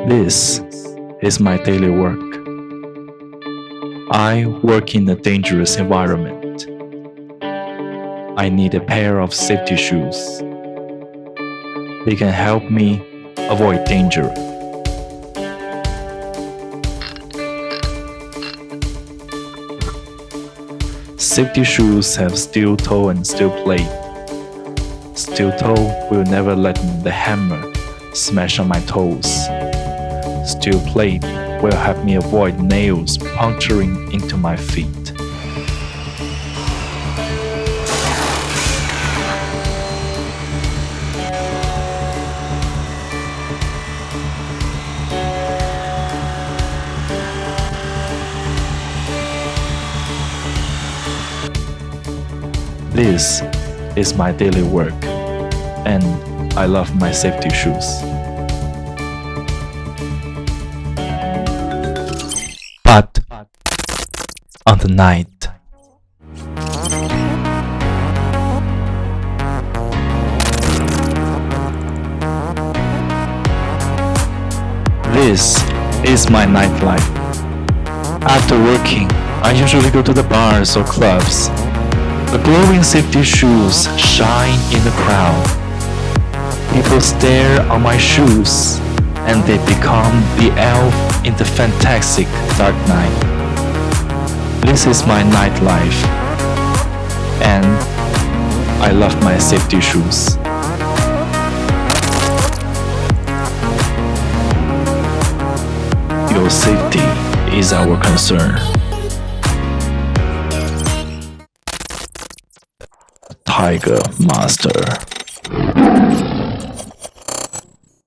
This is my daily work. I work in a dangerous environment. I need a pair of safety shoes. They can help me avoid danger. Safety shoes have steel toe and steel plate. Steel toe will never let the hammer smash on my toes. Steel plate will help me avoid nails puncturing into my feet. This is my daily work, and I love my safety shoes. But on the night, this is my nightlife. After working, I usually go to the bars or clubs. The glowing safety shoes shine in the crowd. People stare on my shoes, and they become the elf in the fantastic dark night. This is my nightlife, and I love my safety shoes. Your safety is our concern. Tiger Master.